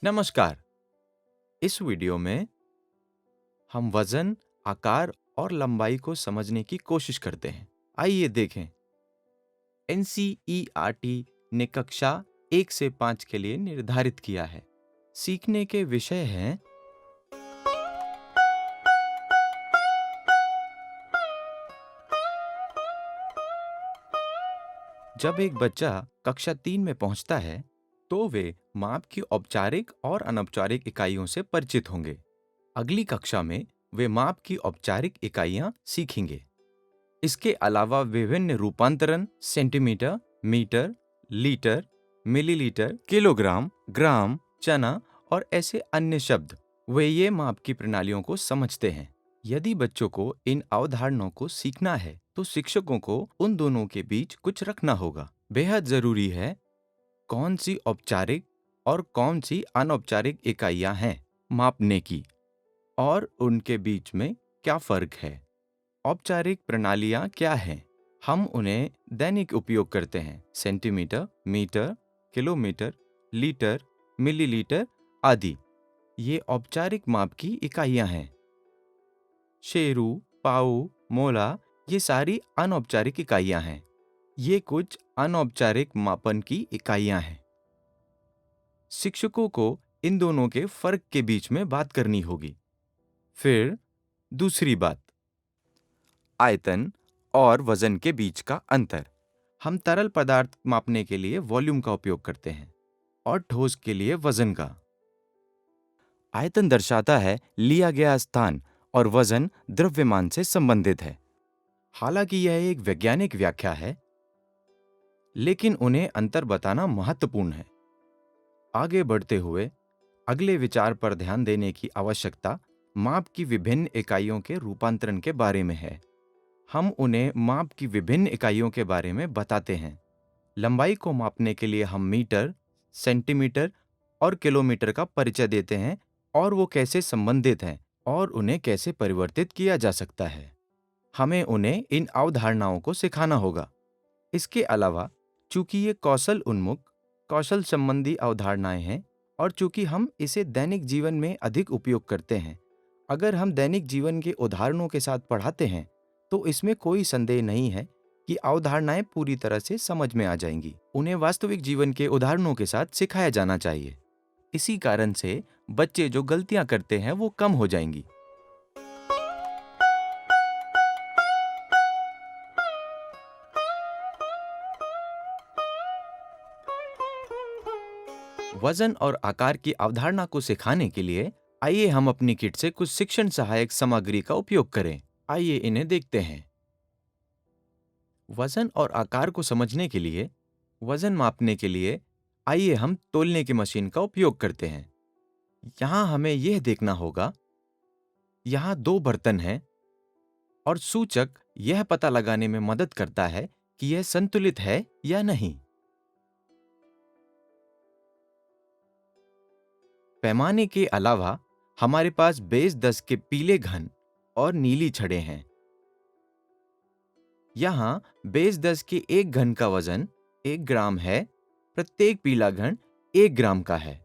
नमस्कार। इस वीडियो में हम वजन, आकार और लंबाई को समझने की कोशिश करते हैं। आइए देखें। एनसीईआरटी ने कक्षा 1 से 5 के लिए निर्धारित किया है। सीखने के विषय हैं जब एक बच्चा कक्षा 3 में पहुंचता है, तो वे माप की औपचारिक और अनौपचारिक इकाइयों से परिचित होंगे। अगली कक्षा में वे माप की औपचारिक इकाइयां सीखेंगे। इसके अलावा विभिन्न रूपांतरण centimetre, metre, litre, millilitre, kilogram, gram, चना और ऐसे अन्य शब्द, वे ये माप की प्रणालियों को समझते हैं। यदि बच्चों को इन अवधारणाओं को सीखना है, तो शिक्षकों को उन दोनों के बीच कुछ रखना होगा। बेहद जरूरी है कौन सी औपचारिक और कौन सी अनौपचारिक इकाइयां हैं मापने की, और उनके बीच में क्या फर्क है। औपचारिक प्रणालियां क्या हैं? हम उन्हें दैनिक उपयोग करते हैं। Centimetre, metre, kilometre, litre, millilitre आदि ये औपचारिक माप की इकाइयां हैं। शेरू, पाऊ, मोला ये सारी अनौपचारिक इकाइयां हैं। ये कुछ अनौपचारिक मापन की इकाइयां हैं। शिक्षकों को इन दोनों के फर्क के बीच में बात करनी होगी। फिर दूसरी बात, आयतन और वजन के बीच का अंतर। हम तरल पदार्थ मापने के लिए वॉल्यूम का उपयोग करते हैं और ठोस के लिए वजन का। आयतन दर्शाता है लिया गया स्थान और वजन द्रव्यमान से संबंधित है। हालांकि यह एक वैज्ञानिक व्याख्या है, लेकिन उन्हें अंतर बताना महत्वपूर्ण है। आगे बढ़ते हुए अगले विचार पर ध्यान देने की आवश्यकता माप की विभिन्न इकाइयों के रूपांतरण के बारे में है। हम उन्हें माप की विभिन्न इकाइयों के बारे में बताते हैं। लंबाई को मापने के लिए हम मीटर, सेंटीमीटर और किलोमीटर का परिचय देते हैं और वो कैसे संबंधित हैं और उन्हें कैसे परिवर्तित किया जा सकता है। हमें उन्हें इन अवधारणाओं को सिखाना होगा। इसके अलावा, चूंकि ये कौशल उन्मुख, कौशल संबंधी अवधारणाएं हैं और चूंकि हम इसे दैनिक जीवन में अधिक उपयोग करते हैं, अगर हम दैनिक जीवन के उदाहरणों के साथ पढ़ाते हैं, तो इसमें कोई संदेह नहीं है कि अवधारणाएं पूरी तरह से समझ में आ जाएंगी। उन्हें वास्तविक जीवन के उदाहरणों के साथ सिखाया जाना चाहिए। इसी कारण से बच्चे जो गलतियां करते हैं वो कम हो जाएंगी। वजन और आकार की अवधारणा को सिखाने के लिए आइए हम अपनी किट से कुछ शिक्षण सहायक सामग्री का उपयोग करें। आइए इन्हें देखते हैं। वजन और आकार को समझने के लिए, वजन मापने के लिए आइए हम तौलने की मशीन का उपयोग करते हैं। यहाँ हमें यह देखना होगा, यहाँ दो बर्तन हैं और सूचक यह पता लगाने में मदद करता है कि यह संतुलित है या नहीं। पैमाने के अलावा हमारे पास बेस 10 के पीले घन और नीली छड़ें हैं। यहाँ बेस 10 के एक घन का वजन 1 ग्राम है, प्रत्येक पीला घन 1 ग्राम का है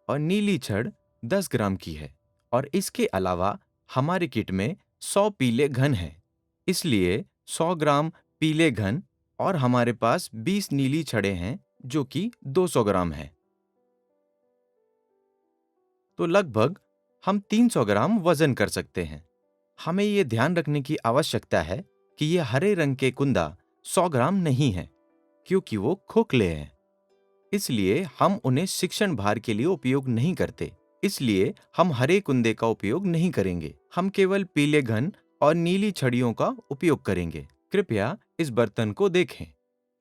और नीली छड़ 10 ग्राम की है। और इसके अलावा हमारे किट में 100 पीले घन हैं, इसलिए 100 ग्राम पीले घन और हमारे पास 20 नीली छड़ें हैं जो कि 200 ग्राम है। तो लगभग हम 300 ग्राम वजन कर सकते हैं। हमें यह ध्यान रखने की आवश्यकता है कि यह हरे रंग के कुंदा 100 ग्राम नहीं है, क्योंकि वो खोखले हैं। इसलिए हम उन्हें शिक्षण भार के लिए उपयोग नहीं करते। इसलिए हम हरे कुंदे का उपयोग नहीं करेंगे। हम केवल पीले घन और नीली छड़ियों का उपयोग करेंगे। कृपया इस बर्तन को देखें।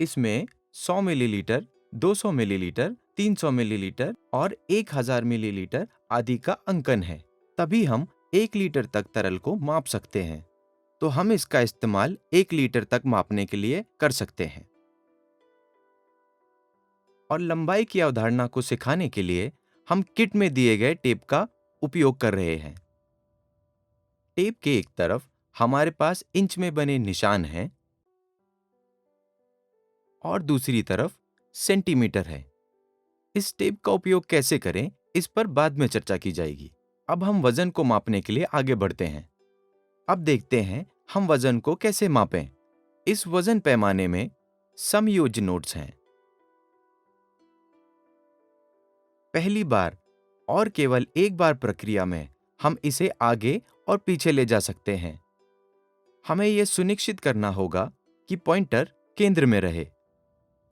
इसमें 100 मिलीलीटर, 200 मिलीलीटर, 300 मिलीलीटर और 1000 मिलीलीटर आदि का अंकन है। तभी हम 1 लीटर तक तरल को माप सकते हैं। तो हम इसका इस्तेमाल 1 लीटर तक मापने के लिए कर सकते हैं। और लंबाई की अवधारणा को सिखाने के लिए हम किट में दिए गए टेप का उपयोग कर रहे हैं। टेप के एक तरफ हमारे पास इंच में बने निशान हैं और दूसरी तरफ सेंटीमीटर है। इस टेप का उपयोग कैसे करें, इस पर बाद में चर्चा की जाएगी। अब हम वजन को मापने के लिए आगे बढ़ते हैं। अब देखते हैं हम वजन को कैसे मापें। इस वजन पैमाने में समयोज्य नोट्स हैं। पहली बार और केवल एक बार प्रक्रिया में हम इसे आगे और पीछे ले जा सकते हैं। हमें यह सुनिश्चित करना होगा कि पॉइंटर केंद्र में रहे।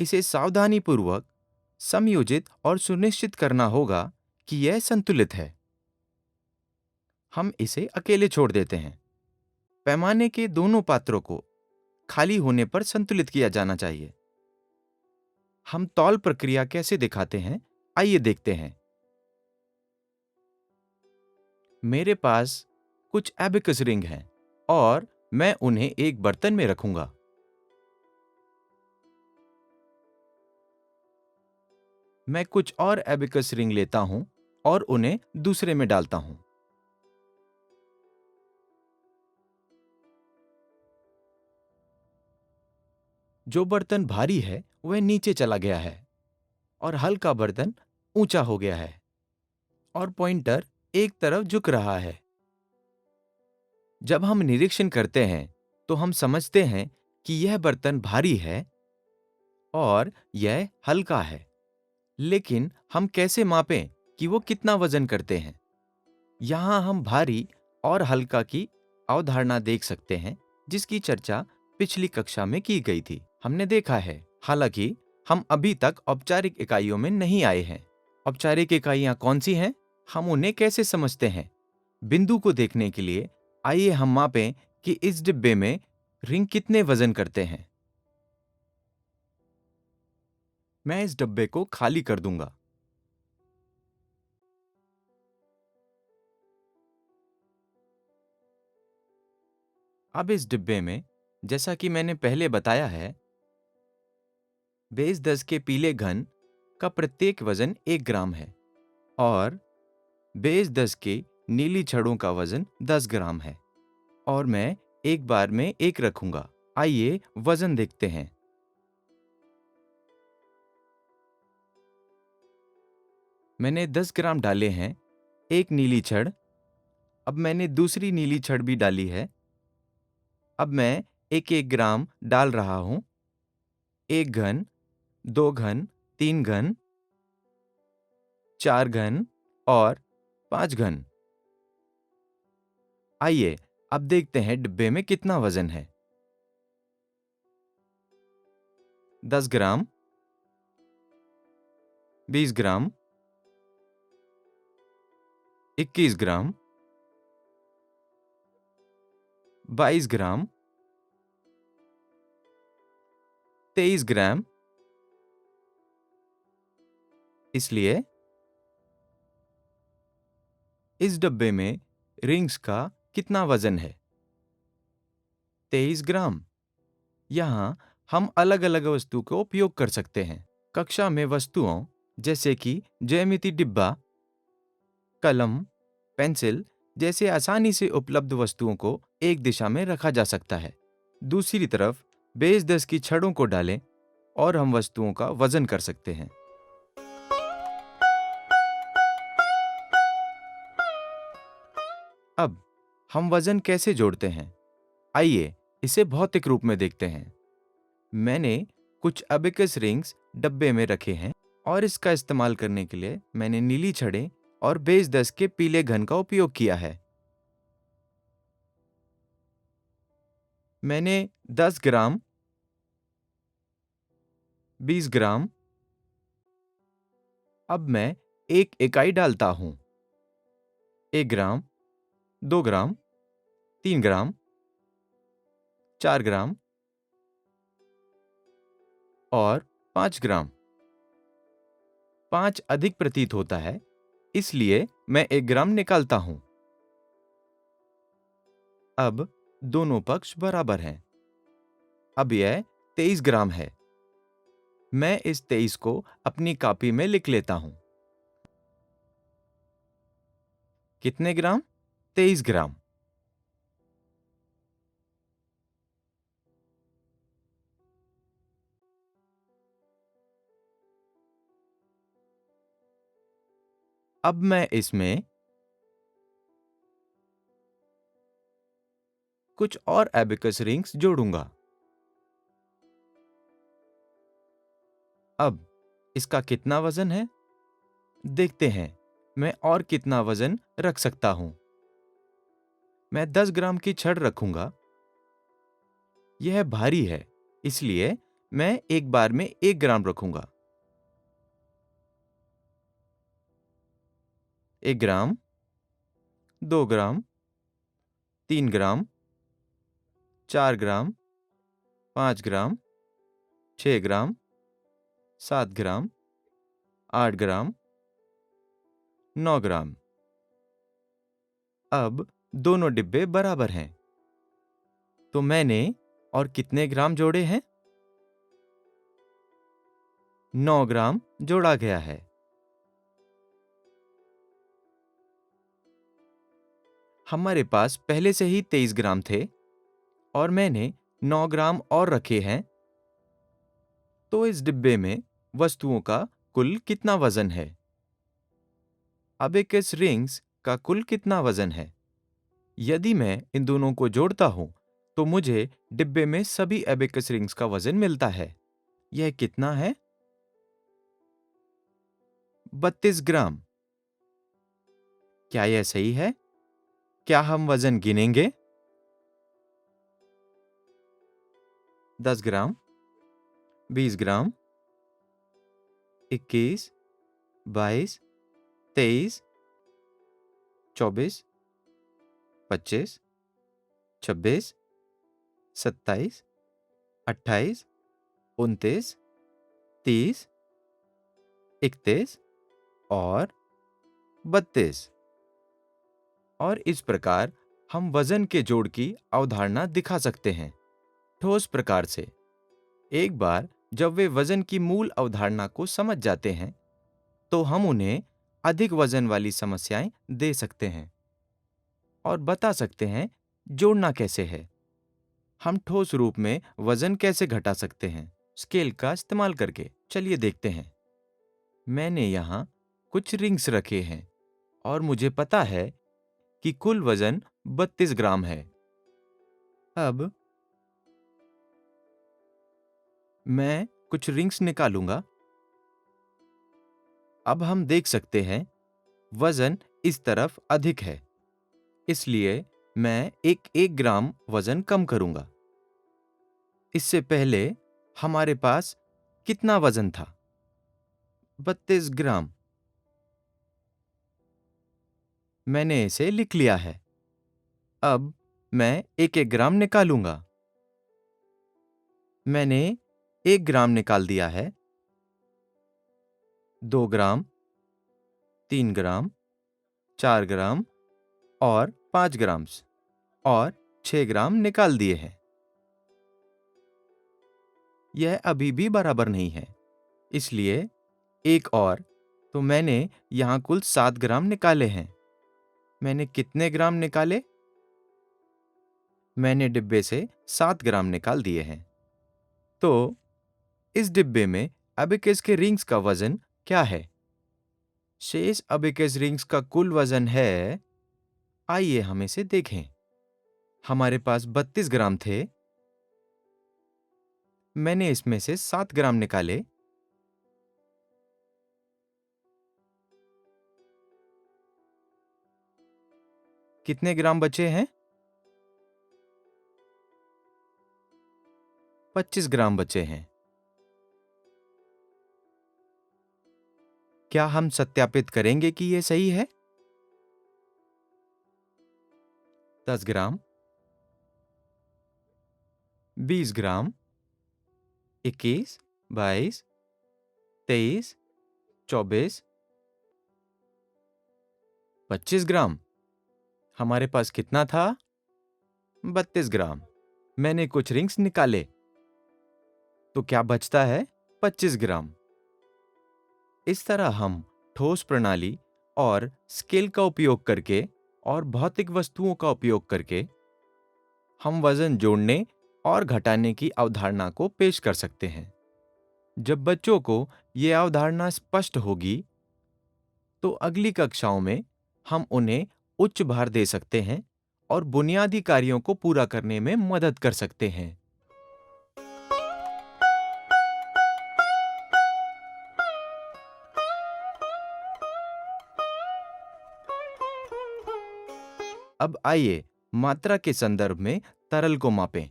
इसे सावधानीपूर्वक समयोजित और सुनिश्चित करना होगा कि यह संतुलित है। हम इसे अकेले छोड़ देते हैं। पैमाने के दोनों पात्रों को खाली होने पर संतुलित किया जाना चाहिए। हम तौल प्रक्रिया कैसे दिखाते हैं, आइए देखते हैं। मेरे पास कुछ एबेकस रिंग हैं और मैं उन्हें एक बर्तन में रखूंगा। मैं कुछ और एबेकस रिंग लेता हूं और उन्हें दूसरे में डालता हूं। जो बर्तन भारी है वह नीचे चला गया है और हल्का बर्तन ऊंचा हो गया है और पॉइंटर एक तरफ झुक रहा है। जब हम निरीक्षण करते हैं तो हम समझते हैं कि यह बर्तन भारी है और यह हल्का है। लेकिन हम कैसे मापें कि वो कितना वजन करते हैं? यहां हम भारी और हल्का की अवधारणा देख सकते हैं, जिसकी चर्चा पिछली कक्षा में की गई थी। हमने देखा है, हालांकि हम अभी तक औपचारिक इकाइयों में नहीं आए हैं। औपचारिक इकाइयां कौन सी हैं? हम उन्हें कैसे समझते हैं? बिंदु को देखने के लिए आइए हम मापें कि इस डिब्बे में रिंग कितने वजन करते हैं। मैं इस डब्बे को खाली कर दूंगा। अब इस डिब्बे में, जैसा कि मैंने पहले बताया है, बेस 10 के पीले घन का प्रत्येक वजन 1 ग्राम है और बेस 10 के नीली छड़ों का वजन 10 ग्राम है और मैं एक बार में एक रखूंगा। आइए वजन देखते हैं। मैंने 10 ग्राम डाले हैं। एक नीली छड़। अब मैंने दूसरी नीली छड़ भी डाली है। अब मैं एक एक ग्राम डाल रहा हूं। 1 घन, 2 घन, 3 घन, 4 घन और 5 घन। आइए अब देखते हैं डिब्बे में कितना वजन है। 10 ग्राम, 20 ग्राम, 21 ग्राम, 22 ग्राम, 23 ग्राम। इसलिए इस डब्बे में रिंग्स का कितना वजन है? 23 ग्राम। यहां हम अलग अलग वस्तु का उपयोग कर सकते हैं। कक्षा में वस्तुओं जैसे कि ज्यामिति डिब्बा, कलम, पेंसिल जैसे आसानी से उपलब्ध वस्तुओं को एक दिशा में रखा जा सकता है। दूसरी तरफ बेस 10 की छड़ों को डालें और हम वस्तुओं का वजन कर सकते हैं। अब हम वजन कैसे जोड़ते हैं? आइए इसे भौतिक रूप में देखते हैं। मैंने कुछ अबेकस रिंग्स डब्बे में रखे हैं और इसका इस्तेमाल करने के लिए मैंने नीली छड़ें और बेस 10 के पीले घन का उपयोग किया है। मैंने 10 ग्राम, 20 ग्राम। अब मैं एक इकाई डालता हूं। 1 ग्राम, 2 ग्राम, 3 ग्राम, 4 ग्राम और 5 ग्राम। 5 अधिक प्रतीत होता है, इसलिए मैं 1 ग्राम निकालता हूं। अब दोनों पक्ष बराबर हैं। अब यह 23 ग्राम है। मैं इस 23 को अपनी कॉपी में लिख लेता हूं। कितने ग्राम? 23 ग्राम। अब मैं इसमें कुछ और एबेकस रिंग्स जोड़ूंगा। अब इसका कितना वजन है? देखते हैं मैं और कितना वजन रख सकता हूं। मैं 10 ग्राम की छड़ रखूंगा। यह भारी है, इसलिए मैं एक बार में 1 ग्राम रखूंगा। 1 ग्राम, 2 ग्राम, 3 ग्राम, 4 ग्राम, 5 ग्राम, 6 ग्राम, 7 ग्राम, 8 ग्राम, 9 ग्राम। अब दोनों डिब्बे बराबर हैं। तो मैंने और कितने ग्राम जोड़े हैं? 9 ग्राम जोड़ा गया है। हमारे पास पहले से ही 23 ग्राम थे और मैंने 9 ग्राम और रखे हैं। तो इस डिब्बे में वस्तुओं का कुल कितना वजन है? अबेकस रिंग्स का कुल कितना वजन है? यदि मैं इन दोनों को जोड़ता हूं, तो मुझे डिब्बे में सभी अबेकस रिंग्स का वजन मिलता है। यह कितना है? 32 ग्राम। क्या यह सही है? क्या हम वजन गिनेंगे? 10 ग्राम, 20 ग्राम, 21, 22, 23, 24, 25, 26, 27, 28, 29, 30, 31 और 32। और इस प्रकार हम वजन के जोड़ की अवधारणा दिखा सकते हैं ठोस प्रकार से। एक बार जब वे वजन की मूल अवधारणा को समझ जाते हैं, तो हम उन्हें अधिक वजन वाली समस्याएं दे सकते हैं और बता सकते हैं जोड़ना कैसे है। हम ठोस रूप में वजन कैसे घटा सकते हैं स्केल का इस्तेमाल करके। चलिए देखते हैं। मैंने यहाँ कुछ रिंग्स रखे हैं और मुझे पता है कि कुल वजन 32 ग्राम है। अब मैं कुछ रिंग्स निकालूंगा। अब हम देख सकते हैं वजन इस तरफ अधिक है, इसलिए मैं एक ग्राम वजन कम करूंगा। इससे पहले हमारे पास कितना वजन था? 32 ग्राम। मैंने इसे लिख लिया है। अब मैं एक ग्राम निकालूंगा। मैंने 1 ग्राम निकाल दिया है। 2 ग्राम, 3 ग्राम, 4 ग्राम और 5 ग्राम और 6 ग्राम निकाल दिए हैं। यह अभी भी बराबर नहीं है, इसलिए एक और। तो मैंने यहां कुल 7 ग्राम निकाले हैं। मैंने कितने ग्राम निकाले? मैंने डिब्बे से 7 ग्राम निकाल दिए हैं। तो इस डिब्बे में अबेकस के रिंग्स का वजन क्या है? शेष अबेकस रिंग्स का कुल वजन है, आइए हम इसे देखें। हमारे पास 32 ग्राम थे। मैंने इसमें से 7 ग्राम निकाले। कितने ग्राम बचे हैं? 25 ग्राम बचे हैं। क्या हम सत्यापित करेंगे कि यह सही है? 10 ग्राम, 20 ग्राम, 21, 22, 23, 24, 25 ग्राम। हमारे पास कितना था? 32 ग्राम। मैंने कुछ रिंग्स निकाले, तो क्या बचता है? 25 ग्राम। इस तरह हम ठोस प्रणाली और स्केल का उपयोग करके और भौतिक वस्तुओं का उपयोग करके हम वजन जोड़ने और घटाने की अवधारणा को पेश कर सकते हैं। जब बच्चों को यह अवधारणा स्पष्ट होगी, तो अगली कक्षाओं में हम उन्हें उच्च भार दे सकते हैं और बुनियादी कार्यों को पूरा करने में मदद कर सकते हैं। अब आइए मात्रा के संदर्भ में तरल को मापें।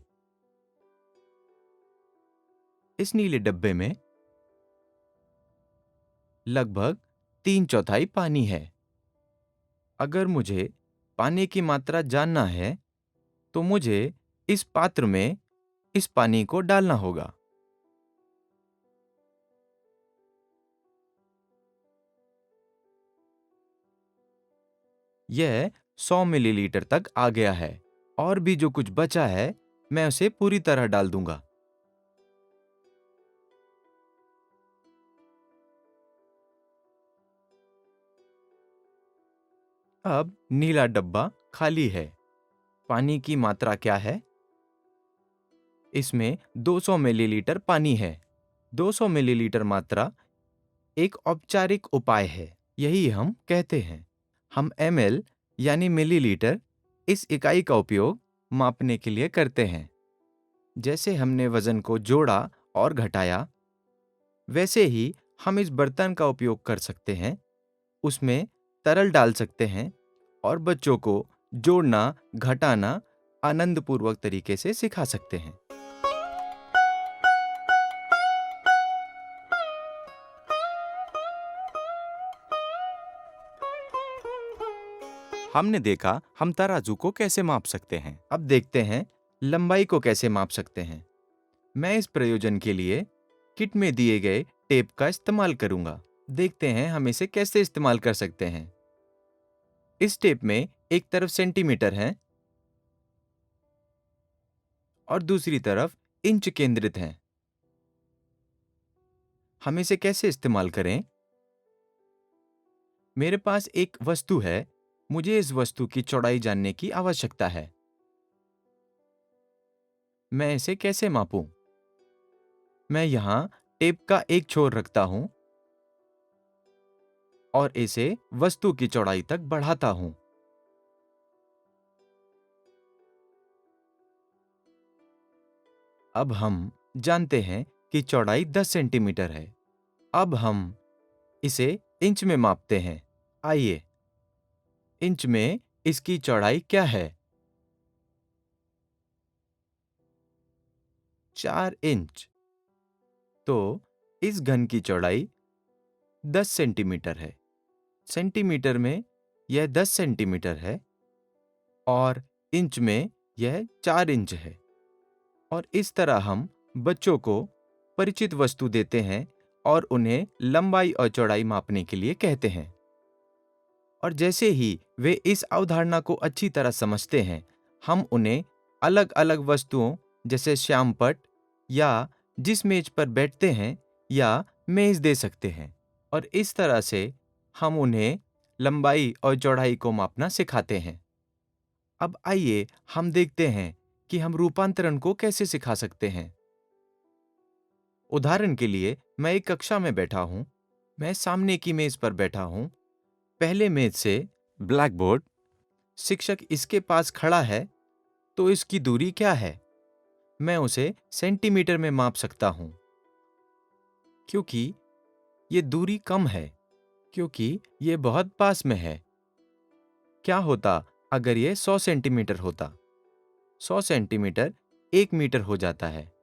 इस नीले डब्बे में लगभग 3/4 पानी है। अगर मुझे पानी की मात्रा जानना है, तो मुझे इस पात्र में इस पानी को डालना होगा। यह 100 मिलीलीटर तक आ गया है और भी जो कुछ बचा है, मैं उसे पूरी तरह डाल दूंगा। अब नीला डब्बा खाली है। पानी की मात्रा क्या है? इसमें 200 मिलीलीटर पानी है। 200 मिलीलीटर मात्रा एक औपचारिक उपाय है। यही हम कहते हैं। हम ml यानी मिलीलीटर इस इकाई का उपयोग मापने के लिए करते हैं। जैसे हमने वजन को जोड़ा और घटाया, वैसे ही हम इस बर्तन का उपयोग कर सकते हैं, उसमें तरल डाल सकते हैं और बच्चों को जोड़ना, घटाना आनंदपूर्वक तरीके से सिखा सकते हैं। हमने देखा हम तराजू को कैसे माप सकते हैं। अब देखते हैं लंबाई को कैसे माप सकते हैं। मैं इस प्रयोजन के लिए किट में दिए गए टेप का इस्तेमाल करूंगा। देखते हैं हम इसे कैसे इस्तेमाल कर सकते हैं। इस टेप में एक तरफ सेंटीमीटर है और दूसरी तरफ इंच केंद्रित है। हम इसे कैसे इस्तेमाल करें? मेरे पास एक वस्तु है। मुझे इस वस्तु की चौड़ाई जानने की आवश्यकता है। मैं इसे कैसे मापूं? मैं यहां टेप का एक छोर रखता हूं और इसे वस्तु की चौड़ाई तक बढ़ाता हूं। अब हम जानते हैं कि चौड़ाई 10 सेंटीमीटर है। अब हम इसे इंच में मापते हैं। आइए, इंच में इसकी चौड़ाई क्या है? 4 इंच। तो इस घन की चौड़ाई 10 सेंटीमीटर है। सेंटीमीटर में यह 10 सेंटीमीटर है और इंच में यह 4 इंच है। और इस तरह हम बच्चों को परिचित वस्तु देते हैं और उन्हें लंबाई और चौड़ाई मापने के लिए कहते हैं। और जैसे ही वे इस अवधारणा को अच्छी तरह समझते हैं, हम उन्हें अलग-अलग वस्तुओं जैसे श्यामपट्ट या जिस मेज पर बैठते हैं या मेज दे सकते हैं। और इस तरह से हम उन्हें लंबाई और चौड़ाई को मापना सिखाते हैं। अब आइए हम देखते हैं कि हम रूपांतरण को कैसे सिखा सकते हैं। उदाहरण के लिए, मैं एक कक्षा में बैठा हूं। मैं सामने की मेज पर बैठा हूं। पहले मेज से ब्लैक बोर्ड, शिक्षक इसके पास खड़ा है, तो इसकी दूरी क्या है? मैं उसे सेंटीमीटर में माप सकता हूं, क्योंकि ये दूरी कम है, क्योंकि ये बहुत पास में है। क्या होता अगर ये 100 सेंटीमीटर होता? 100 सेंटीमीटर 1 मीटर हो जाता है।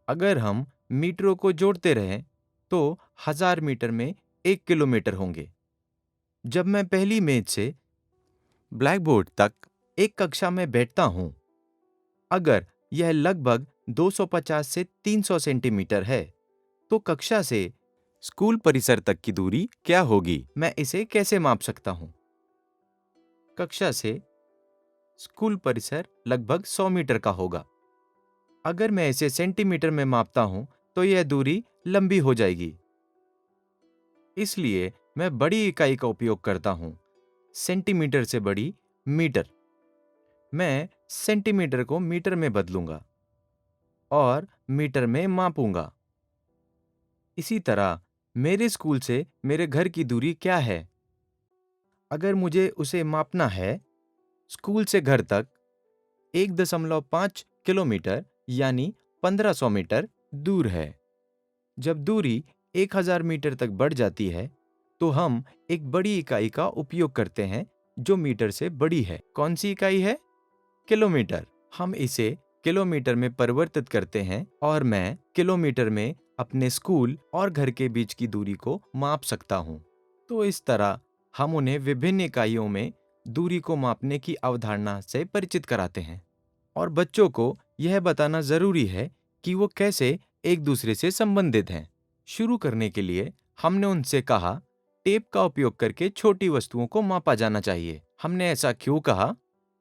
अगर हम मीटरों को जोड़ते रहें, तो 1000 मीटर में 1 किलोमीटर होंगे। जब मैं पहली मेज से ब्लैक बोर्ड तक एक कक्षा में बैठता हूं, अगर यह लगभग 250 से 300 सेंटीमीटर है, तो कक्षा से स्कूल परिसर तक की दूरी क्या होगी? मैं इसे कैसे माप सकता हूं? कक्षा से स्कूल परिसर लगभग 100 मीटर का होगा। अगर मैं इसे सेंटीमीटर में मापता हूं, तो यह दूरी लंबी हो जाएगी। इसलिए मैं बड़ी इकाई का उपयोग करता हूं, सेंटीमीटर से बड़ी मीटर। मैं सेंटीमीटर को मीटर में बदलूंगा और मीटर में मापूंगा। इसी तरह मेरे स्कूल से मेरे घर की दूरी क्या है? अगर मुझे उसे मापना है, स्कूल से घर तक 1.5 किलोमीटर यानी 1500 मीटर दूर है। जब दूरी 1000 मीटर तक बढ़ जाती है, तो हम एक बड़ी इकाई का उपयोग करते हैं जो मीटर से बड़ी है। कौन सी इकाई है? किलोमीटर। हम इसे किलोमीटर में परिवर्तित करते हैं और मैं किलोमीटर में अपने स्कूल और घर के बीच की दूरी को माप सकता हूँ। तो इस तरह हम उन्हें विभिन्न इकाइयों में दूरी को मापने की अवधारणा से परिचित कराते हैं और बच्चों को यह बताना जरूरी है कि वो कैसे एक दूसरे से संबंधित हैं। शुरू करने के लिए हमने उनसे कहा, टेप का उपयोग करके छोटी वस्तुओं को मापा जाना चाहिए। हमने ऐसा क्यों कहा?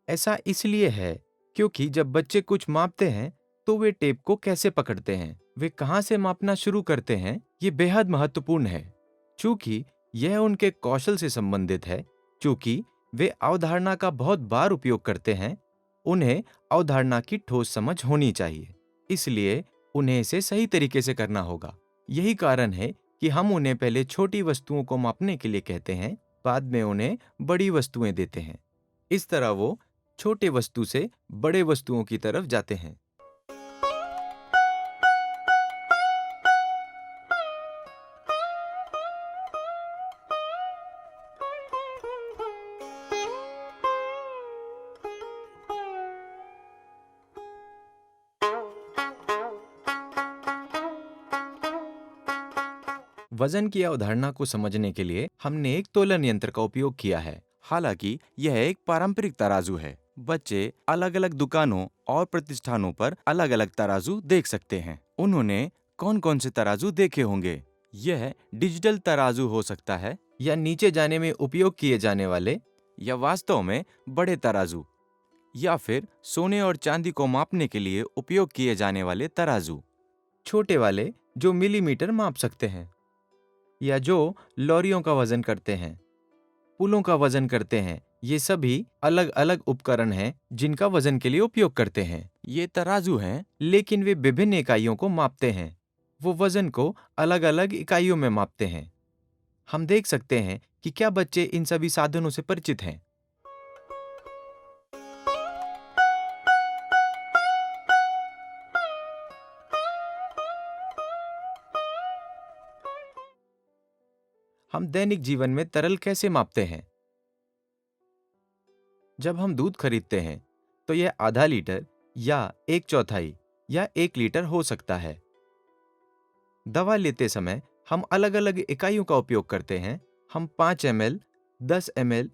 ऐसा इसलिए है क्योंकि जब बच्चे कुछ मापते हैं तो वे टेप को कैसे पकड़ते हैं, वे कहाँ से मापना शुरू करते हैं, ये बेहद महत्वपूर्ण है। चूंकि यह उनके कौशल से संबंधित है, चूंकि वे अवधारणा का बहुत बार उपयोग करते हैं, उन्हें अवधारणा की ठोस समझ होनी चाहिए। इसलिए उन्हें इसे सही तरीके से करना होगा। यही कारण है कि हम उन्हें पहले छोटी वस्तुओं को मापने के लिए कहते हैं, बाद में उन्हें बड़ी वस्तुएं देते हैं। इस तरह वो छोटे वस्तु से बड़े वस्तुओं की तरफ जाते हैं। वजन की अवधारणा को समझने के लिए हमने एक तोलन यंत्र का उपयोग किया है। हालांकि यह एक पारंपरिक तराजू है। बच्चे अलग-अलग दुकानों और प्रतिष्ठानों पर अलग-अलग तराजू देख सकते हैं। उन्होंने कौन-कौन से तराजू देखे होंगे? यह डिजिटल तराजू हो सकता है, या नीचे जाने में उपयोग किए जाने वाले, या वास्तव में बड़े तराजू, या फिर सोने और चांदी को मापने के लिए उपयोग किए जाने वाले तराजू। छोटे वाले जो मिलीमीटर माप सकते हैं, या जो लॉरियों का वजन करते हैं, पुलों का वजन करते हैं। ये सभी अलग अलग उपकरण हैं जिनका वजन के लिए उपयोग करते हैं। ये तराजू हैं, लेकिन वे विभिन्न इकाइयों को मापते हैं। वो वजन को अलग अलग इकाइयों में मापते हैं। हम देख सकते हैं कि क्या बच्चे इन सभी साधनों से परिचित हैं। हम दैनिक जीवन में तरल कैसे मापते हैं? जब हम दूध खरीदते हैं तो यह आधा लीटर या एक चौथाई या 1 लीटर हो सकता है। दवा लेते समय हम अलग अलग इकाइयों का उपयोग करते हैं। हम 5 ml, 10 ml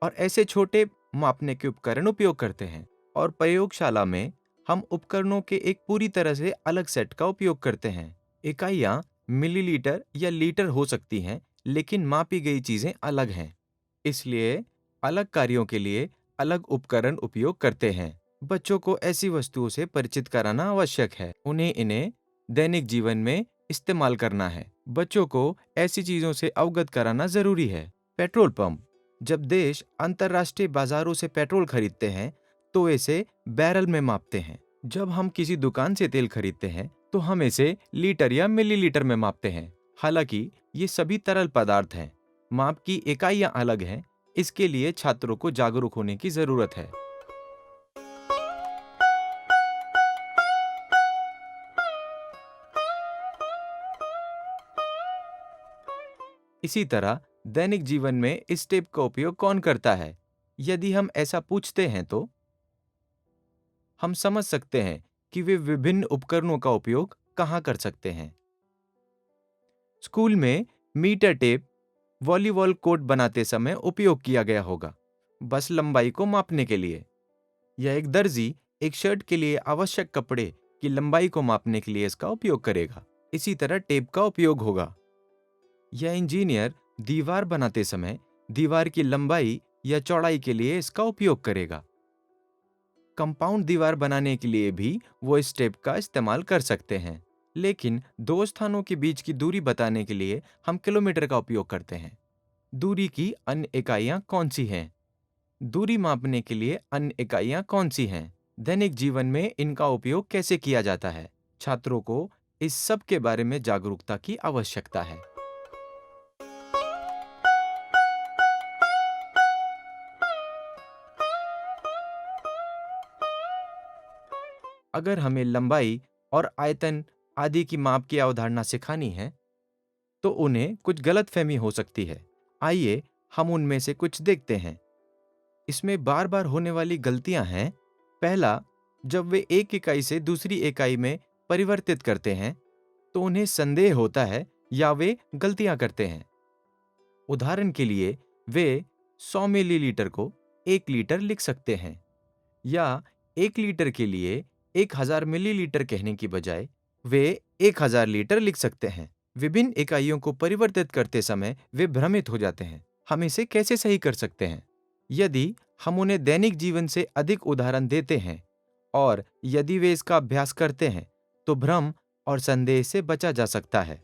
और ऐसे छोटे मापने के उपकरण उपयोग करते हैं। और प्रयोगशाला में हम उपकरणों के एक पूरी तरह से अलग सेट का उपयोग करते हैं। इकाइयाँ मिलीलीटर या लीटर हो सकती हैं, लेकिन मापी गई चीजें अलग हैं। इसलिए अलग कार्यों के लिए अलग उपकरण उपयोग करते हैं। बच्चों को ऐसी वस्तुओं से परिचित कराना आवश्यक है। उन्हें इन्हें दैनिक जीवन में इस्तेमाल करना है। बच्चों को ऐसी चीजों से अवगत कराना जरूरी है। Petrol pump. जब देश अंतर्राष्ट्रीय बाजारों से पेट्रोल खरीदते हैं तो इसे बैरल में मापते हैं। जब हम किसी दुकान से तेल खरीदते हैं तो हम इसे लीटर या मिलीलीटर में मापते हैं। हालांकि ये सभी तरल पदार्थ हैं, माप की इकाइयां अलग हैं। इसके लिए छात्रों को जागरूक होने की जरूरत है। इसी तरह दैनिक जीवन में इस टेप का उपयोग कौन करता है? यदि हम ऐसा पूछते हैं तो हम समझ सकते हैं कि वे विभिन्न उपकरणों का उपयोग कहाँ कर सकते हैं। स्कूल में मीटर टेप वॉलीबॉल कोर्ट बनाते समय उपयोग किया गया होगा, बस लंबाई को मापने के लिए। या एक दर्जी एक शर्ट के लिए आवश्यक कपड़े की लंबाई को मापने के लिए इसका उपयोग करेगा। इसी तरह टेप का उपयोग होगा। यह इंजीनियर दीवार बनाते समय दीवार की लंबाई या चौड़ाई के लिए इसका उपयोग करेगा। कंपाउंड दीवार बनाने के लिए भी वो इस टेप का इस्तेमाल कर सकते हैं। लेकिन दो स्थानों के बीच की दूरी बताने के लिए हम किलोमीटर का उपयोग करते हैं। दूरी की अन्य इकाइयां कौन सी हैं? दूरी मापने के लिए अन्य इकाइयां कौन सी हैं? दैनिक जीवन में इनका उपयोग कैसे किया जाता है? छात्रों को इस सब के बारे में जागरूकता की आवश्यकता है। अगर हमें लंबाई और आयतन आदि की माप की अवधारणा सिखानी है, तो उन्हें कुछ गलतफहमी हो सकती है। आइए हम उनमें से कुछ देखते हैं। इसमें बार बार होने वाली गलतियां हैं। पहला, जब वे एक इकाई से दूसरी इकाई में परिवर्तित करते हैं, तो उन्हें संदेह होता है या वे गलतियां करते हैं। उदाहरण के लिए, वे 100 मिलीलीटर को 1 लीटर लिख सकते हैं, या 1 लीटर के लिए 1000 मिलीलीटर कहने की बजाय वे 1000 लीटर लिख सकते हैं। विभिन्न इकाइयों को परिवर्तित करते समय वे भ्रमित हो जाते हैं। हम इसे कैसे सही कर सकते हैं? यदि हम उन्हें दैनिक जीवन से अधिक उदाहरण देते हैं और यदि वे इसका अभ्यास करते हैं, तो भ्रम और संदेह से बचा जा सकता है।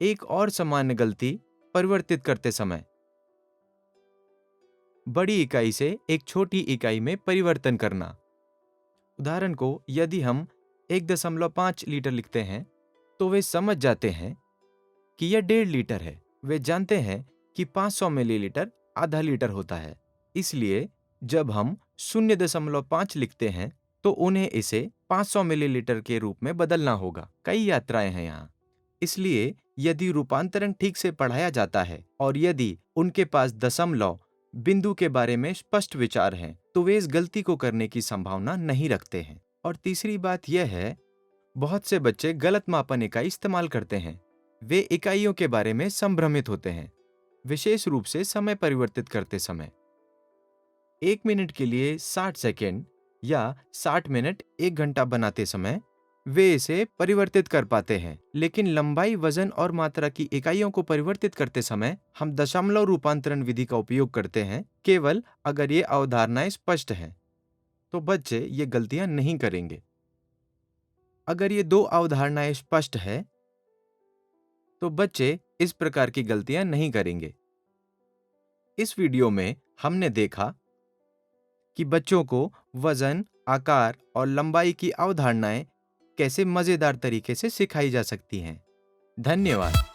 एक और सामान्य गलती, परिवर्तित करते समय बड़ी इकाई से एक छोटी इकाई में परिवर्तन करना। उदाहरण को, यदि हम 1.5 लीटर लिखते हैं, तो वे समझ जाते हैं कि यह 1.5 लीटर है। वे जानते हैं कि 500 मिलीलीटर आधा लीटर होता है। इसलिए जब हम 0.5 लिखते हैं, तो उन्हें इसे 500 मिलीलीटर के रूप में बदलना होगा। कई यात्राएं हैं यहाँ। इसलिए यदि रूपांतरण ठीक से पढ़ाया जाता है और यदि उनके पास दशमलव बिंदु के बारे में स्पष्ट विचार हैं, तो वे इस गलती को करने की संभावना नहीं रखते हैं। और तीसरी बात यह है, बहुत से बच्चे गलत मापन इकाई इस्तेमाल करते हैं। वे इकाइयों के बारे में संभ्रमित होते हैं, विशेष रूप से समय परिवर्तित करते समय। 1 मिनट के लिए 60 सेकेंड या 60 मिनट 1 घंटा बनाते समय वे इसे परिवर्तित कर पाते हैं, लेकिन लंबाई, वजन और मात्रा की इकाइयों को परिवर्तित करते समय हम दशमलव रूपांतरण विधि का उपयोग करते हैं, केवल अगर ये अवधारणाएं स्पष्ट हैं, तो बच्चे ये गलतियां नहीं करेंगे। अगर ये 2 अवधारणाएं स्पष्ट है, तो बच्चे इस प्रकार की गलतियां नहीं करेंगे। इस वीडियो में हमने देखा कि बच्चों को वजन, आकार और लंबाई की अवधारणाएं कैसे मजेदार तरीके से सिखाई जा सकती हैं। धन्यवाद।